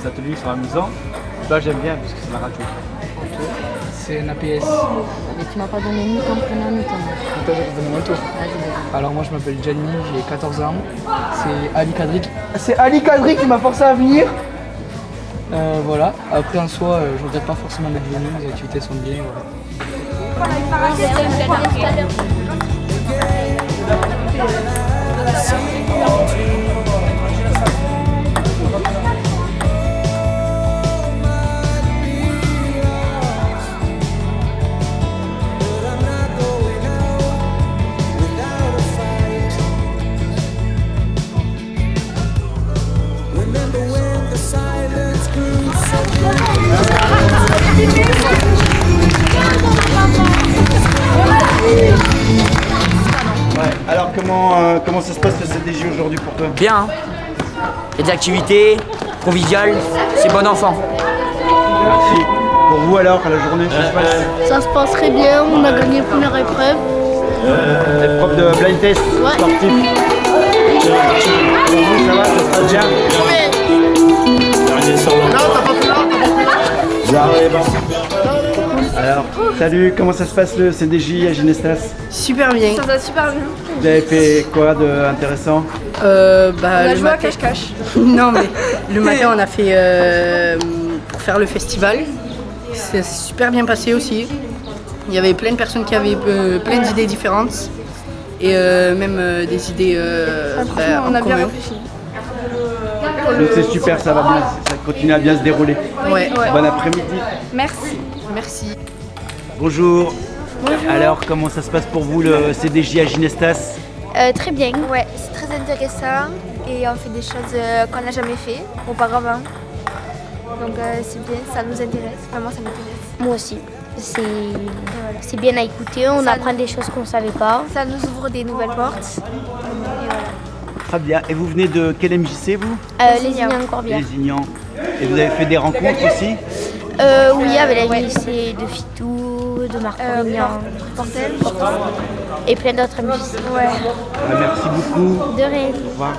ces ateliers sont amusants. Là, j'aime bien parce que c'est la radio. C'est un APS. Mais tu m'as pas donné ni ton prénom ni ton nom. Attends, je vais te donner mon tour. Vas-y. Alors moi je m'appelle Gianni, j'ai 14 ans. C'est Ali Kadri qui m'a forcé à venir. Voilà. Après en soi, je regrette pas forcément d'être venu, les activités sont bien. Voilà. Ouais, alors comment ça se passe le CDJ aujourd'hui pour toi? Bien. Il y a des activités, conviviales, c'est bon enfant. Merci. Pour vous alors, à la journée, ça se passe? Ça se passe très bien, on a gagné la première épreuve. Épreuve de blind test sportif. Pour vous, ça va, ça se passe bien? Alors, salut, comment ça se passe le CDJ à Ginestas? Super bien. Ça va super bien. Vous avez fait quoi d'intéressant? On a Le joué à matin... cache-cache. Non mais le matin on a fait pour faire le festival. C'est super bien passé aussi. Il y avait plein de personnes qui avaient plein d'idées différentes et même des idées On a en bien commun. réfléchi. Donc c'est super, ça va bien, ça continue à bien se dérouler. Ouais. Bon après-midi. Merci. Merci. Bonjour. Alors, comment ça se passe pour vous le CDJ à Ginestas? Très bien, ouais, c'est très intéressant et on fait des choses qu'on n'a jamais fait auparavant. Donc c'est bien, ça nous intéresse, vraiment ça m'intéresse. Moi aussi. C'est bien à écouter, on Ça apprend des choses qu'on ne savait pas. Ça nous ouvre des nouvelles portes. Et voilà. Très bien. Et vous venez de quel MJC vous? Les Ignans Corbière. Les Ignans. Et vous avez fait des rencontres aussi? Oui, avec la lycée de Fitou, de Marc Corbière, Portel. et plein d'autres musiciens. Ouais. Merci beaucoup. De rien. Au revoir.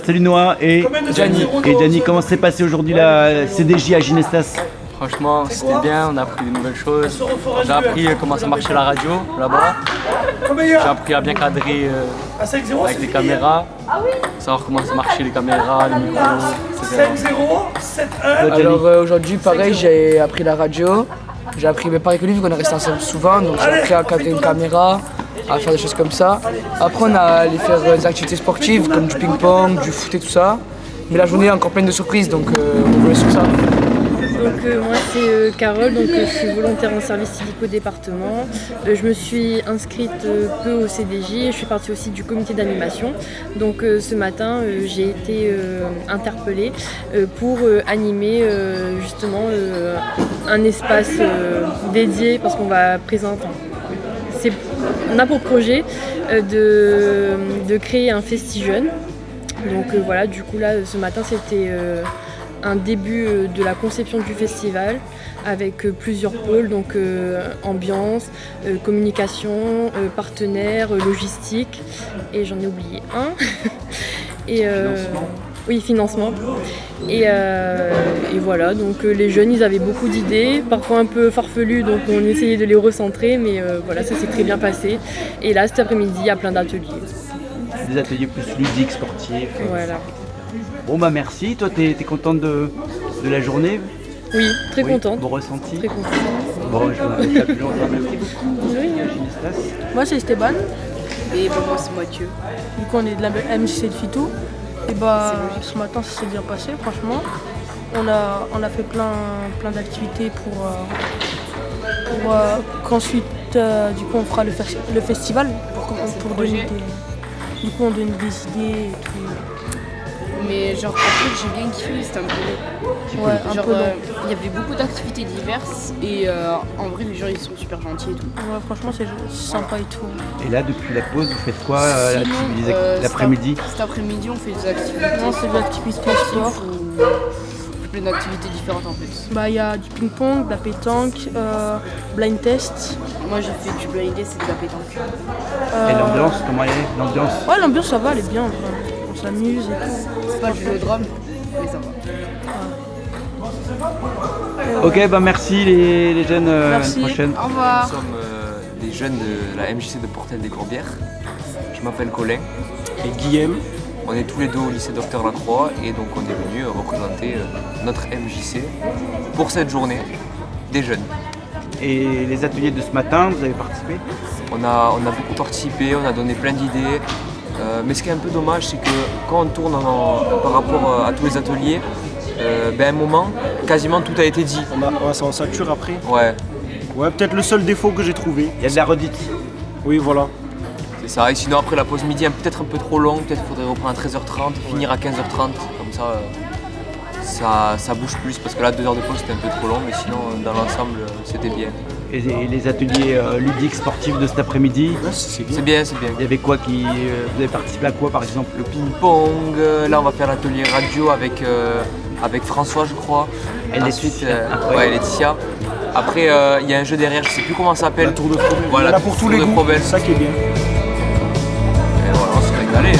Salut Noah et Gianni. Et Gianni, comment s'est passé aujourd'hui la CDJ à Ginestas? Franchement, c'était bien, on a appris de nouvelles choses. J'ai appris comment ça marchait la radio là-bas. J'ai appris à bien cadrer avec les caméras, savoir comment ça marchait les caméras, les micros, etc. Alors aujourd'hui pareil, j'ai appris la radio. J'ai appris, mais pareil que lui, vu qu'on est resté ensemble souvent, donc j'ai appris à cadrer une caméra, à faire des choses comme ça. Après on a allé faire des activités sportives comme du ping-pong, du foot et tout ça. Mais la journée est encore pleine de surprises, donc on voulait sur ça. Donc moi c'est Carole, donc je suis volontaire en service civique au département. Je me suis inscrite peu au CDJ et je fais partie aussi du comité d'animation. Donc ce matin j'ai été interpellée pour animer justement un espace dédié parce qu'on va présenter. On a pour projet de créer un festi jeune. Donc voilà, du coup là ce matin c'était un début de la conception du festival avec plusieurs pôles, donc ambiance, communication, partenaires, logistique et j'en ai oublié un. Et oui, financement. Et voilà, donc les jeunes ils avaient beaucoup d'idées, parfois un peu farfelues, donc on essayait de les recentrer, mais voilà, ça s'est très bien passé. Et là cet après-midi il y a plein d'ateliers. Des ateliers plus ludiques, sportifs. Voilà. Bon bah merci, toi t'es contente de la journée? Oui, très contente. Bon ressenti? Très contente. Bon, je vous remercie plus longtemps. Merci beaucoup. Oui. Moi c'est Esteban. Et moi c'est Mathieu. Du coup on est de la MJC de Fitou. Et bah ce matin ça s'est bien passé franchement. On a fait plein d'activités pour qu'ensuite du coup on fera le festival pour donner du coup on donne des idées et tout. Mais genre en fait j'ai bien kiffé, c'était un peu Ouais, genre peu long. il y avait beaucoup d'activités diverses et en vrai les gens ils sont super gentils et tout. Ouais, franchement c'est sympa et tout. Et là depuis la pause vous faites quoi Sinon, l'après-midi? Cet après-midi on fait des activités. Non, c'est des activités sport. On fait plein d'activités différentes en fait. Bah il y a du ping-pong, de la pétanque, blind test. Moi j'ai fait du blind test et de la pétanque. Et l'ambiance, comment elle est? L'ambiance? Ouais l'ambiance ça va, elle est bien. On s'amuse et tout. C'est pas le vélodrome, mais ça va. Ok, bah merci les jeunes, Merci. à la prochaine. Au revoir. Nous sommes des jeunes de la MJC de Portel-des-Corbières. Je m'appelle Colin. Et Guillaume. On est tous les deux au lycée Docteur Lacroix et donc on est venu représenter notre MJC pour cette journée des jeunes. Et les ateliers de ce matin, vous avez participé? On a beaucoup participé, on a donné plein d'idées. Mais ce qui est un peu dommage, c'est que quand on tourne par rapport à tous les ateliers, à un moment, quasiment tout a été dit. Ça en sature après. Ouais. Ouais, peut-être le seul défaut que j'ai trouvé. Il y a de la redite. Oui, voilà. C'est ça, et sinon après la pause midi, peut-être un peu trop long, peut-être qu'il faudrait reprendre à 13h30, finir à 15h30, comme ça bouge plus, parce que là 2 heures de pause c'était un peu trop long, mais sinon dans l'ensemble c'était bien. Et les ateliers ludiques, sportifs de cet après-midi? C'est bien, c'est bien. Il y avait quoi vous avez participé à quoi par exemple? Le ping-pong, là on va faire l'atelier radio avec François je crois. Et ensuite, Laetitia. Après il y a un jeu derrière, je sais plus comment ça s'appelle. La tour de Frobel. Voilà, il y en a pour tous les goûts, c'est ça qui est bien. Et voilà, on s'est régalé.